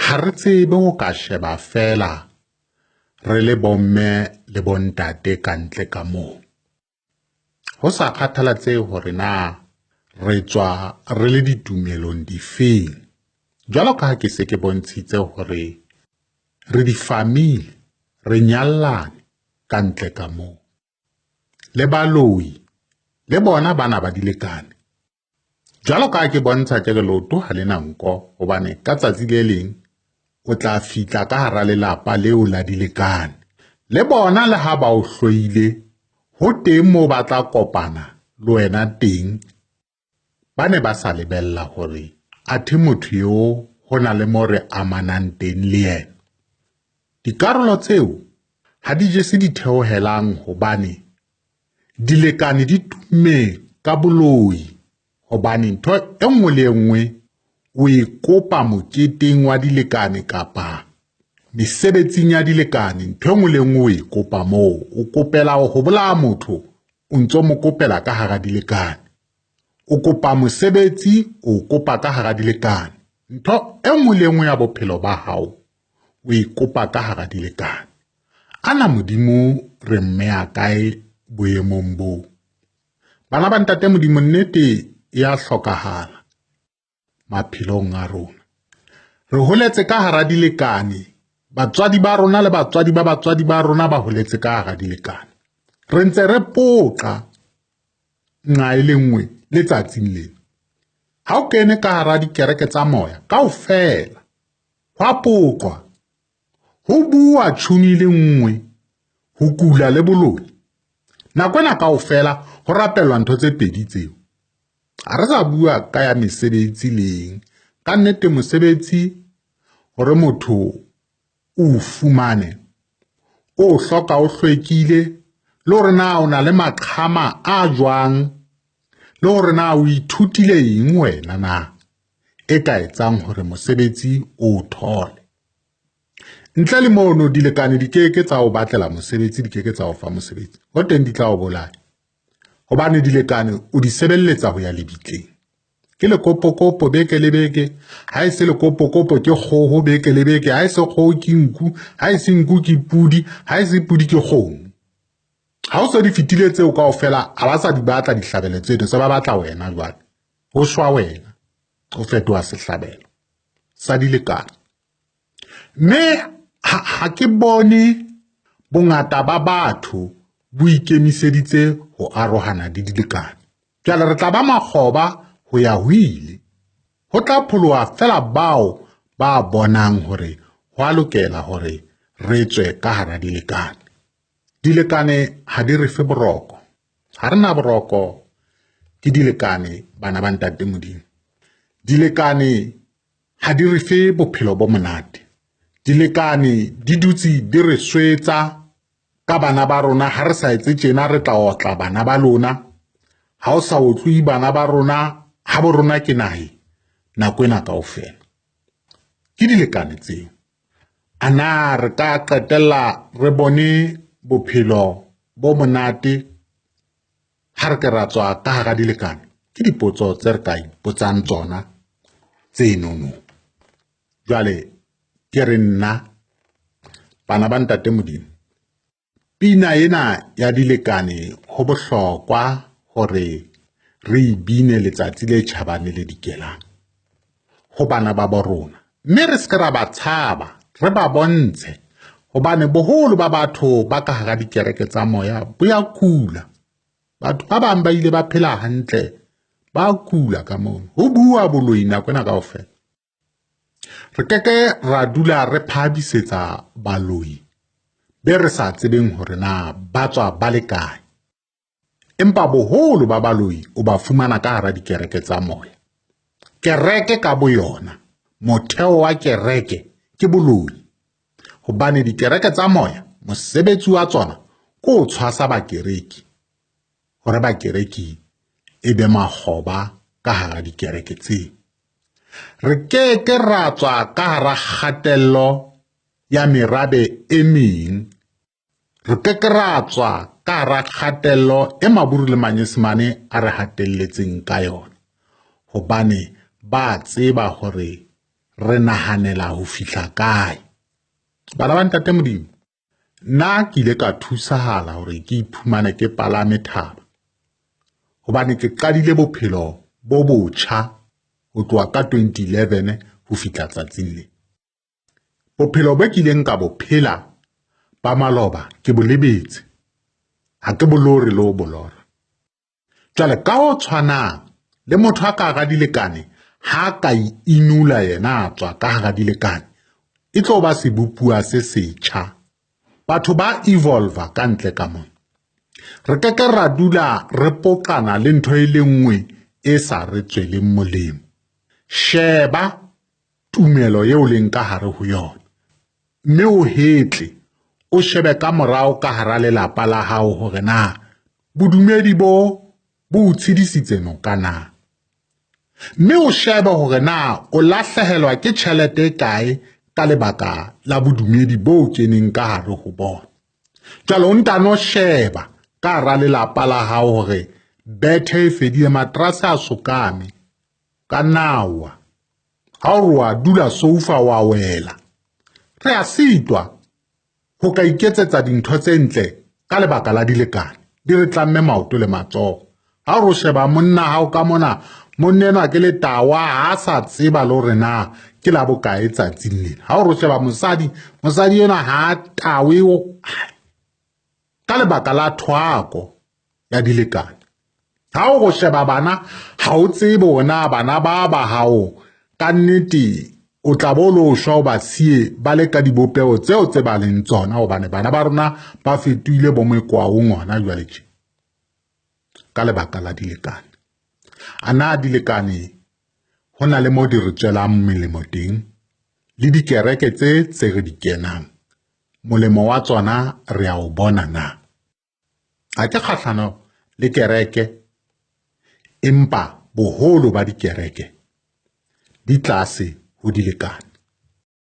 ha re tsebe ho ka sheba fela re le bomme le bontate kantle ka moo. Ho sa kgathalatsehe hore na re tswa re le ditumelong difeng. Jwalo ka ha ke se ke bontshitse hore re difamili re nyallane kantle ka moo. Le baloi le bona bana ba dilekane. Jwalo ka ha ke bontsha ke re leoto ha le na nko, hobane ka tsatsi le leng o tla fihla ka hara lelapa leo la dilekane. Le bona le ha ba o hloile, ho teng moo ba tla kopana le wena teng. Ba ne ba sa lebella hore athe motho eo ho na le mo re amanang teng le yena. Dikarolo tseo ha di jese di theohelang hobane dilekane di tumme ka boloi, hobane ntho e nngwe le nngwe o e kopa moketeng wa dilekane kapa mesebetsing ya dilekane. Ntho e nngwe le nngwe o e kopa moo, o kopela ho bolaya motho o ntso mo kopela ka hara dilekane. O kopa mosebetsi o kopa ka hara dilekane. Ntho e nngwe le nngwe ya bophelo ba hao o e kopa ka hara dilekane. Ana Modimo re mmeha kae boemong boo? Bana ba ntate Modimo, nnete ya hlokahala maphelong a rona. Re holetse ka hara dilekane, batswadi ba rona le batswadi ba batswadi ba rona ba holetse ka hara dilekane. Re ntse re poqa nqa e le nngwe letsatsing lena. Ha o kene ka hara dikereke tsa moya kaofela, hwa poqwa, ho bua tjhuni le nngwe, ho kula le boloi. Nako ena kaofela ho rapelwa ntho tse pedi tseo. Ha re sa bua ka ya mesebetsi leng. Ka nnete mosebetsi hore motho o fumane, o hloka o hlwekile, le hore na o na le maqhama a jwang, le hore na o ithutile eng wena na e ka etsang hore mosebetsi o thole. Ntle le mono dilekane di keke tsa o batlela mosebetsi, di keke tsa o fa mosebetsi. Ho teng di tla o bolaya. Hobane dilekane o di sebelletsa ho ya lebitleng. Ke lekopokopo beke le beke, ha e se lekopokopo ke kgoho beke le beke, ha e se kgoho ke nku, ha e se nku ke pudi, ha e se pudi ke kgomo. Ha o se di fitile tseo kaofela, ha ba sa di batla dihlabelo tseno, se ba batla wena jwale. Ho shwa wena, o fetoha sehlabelo sa dilekane. Mme ha ke bone bongata ba batho bo ikemiseditse ho arohana di dilekane. Jwale re tla ba makgoba ho ya ho ile. Ho tla pholoha fela bao ba bonang hore ho a lokela hore re tswe ka hara dilekane. Dilekane ha di re fe boroko. Ha re na boroko ke dilekane, bana ba ntate Modimo. Dilekane ha di re fe bophelo bo monate. Dilekane di dutse di re swetsa ka bana ba rona. Ha re sa etse tjena re tla otla bana ba lona. Ha o sa otlwi bana ba rona, ha bo rona ke nahi nako ena kaofela. Ke dilekane tseo. Ana re ka qetella re bone bophelo bo monate ha re ke ra tswa ka hara dilekane? Ke dipotso tse re ka ipotsang tsona tsenono. Jwale ke re nna, bana ba ntate Modimo, pina ena ya dilekane ho bohlokwa hore re bine letsatsi le tjhabane le dikelang ho bana ba bo rona. Mme re se ra ba tshaba, re ba bontshe, hobane boholo ba batho ba ka hara dikereke tsa moya bo ya kula. Batho ba bang ba ile ba phela hantle, ba kula ka moo. Ho bua boloi nako ena kaofela. Re keke ra dula re phahamisetsa baloi be re sa tsebeng hore na ba tswa ba le kae. Empa boholo ba baloi o ba fumana ka hara dikereke tsa moya. Kereke ka boyona, motheo wa kereke ke boloi. Hobane dikereke tsa moya, mosebetsi wa tsona ke ho tshwasa bakereki, hore bakereki e be makgoba ka hara dikereke tseo. Re keke ra tswa ka hara kgatello ya merabe e meng. Re keke ra tswa ka hara kgatello e maburu le manyesemane a re hatelletseng ka yona. Hobane ba tseba hore re nahanela ho fihla kae. Bana ba ntate Modimo, nna ke ile ka thusahala hore ke iphumane ke palame thaba, hobane ke qadile bophelo bo botjha ho tloha ka 2011 ho fihla tsatsing le. Bophelo bo kileng ka bo phela ba maloba ke bo lebetse, ha ke bolore le ho bolora. Jwale ka ho tshwanang le motho a ka hara dilekane, ha ka inula yena a tswa ka hara dilekane, e tlo ba sebopua se setjha. Batho ba evolve ka ntle ka mona. Re keke ra dula re poqana le ntho e le nngwe e sa re tsweleng molemo. Sheba tumelo eo leng ka hare ho yona, mme o hetle o shebe ka morao ka hara lelapa la hao hore na bodumedi bo tshedisitse noka na. Mme o shebe hore na o lahlehelwa ke tjhelete e kae ka lebaka la bodumedi bo keneng ka hare ho bona. Jwale o ntano sheba ka hara lelapa la hao hore bethe e fedile, matrase a sokame ka nawa, ha o wa dula soufa wa wela. Re a sitwa ho ka iketsetsa dintho tse ntle ka lebaka la dilekane, di re tlamme maoto le matsoho. Ha o sheba monna hao ka mona, monnenwa ke le tawa, ha sa tseba le hore na ke la bokae tsatsing lena. Ha o sheba mosadi yena ha tawe ka lebaka la thwako ya dilekane. Ha o sheba bana, ha o tsebe hore na bana ba hao ka nnete o tla bo lo shwa o ba siye ba le ka dibopeo tseo tse ba leng tsona, hobane bana ba rona ba fetohile bo mekwaong hona jwale tje ka lebaka la dilekane. Ana dilekane ho na le mo di re tswelang melemo teng, le dikereke tse re di kenang, molemo wa tsona re a o bona na. Ha ke kgahlano le kereke, empa boholo ba dikereke di tlase ho dilekane.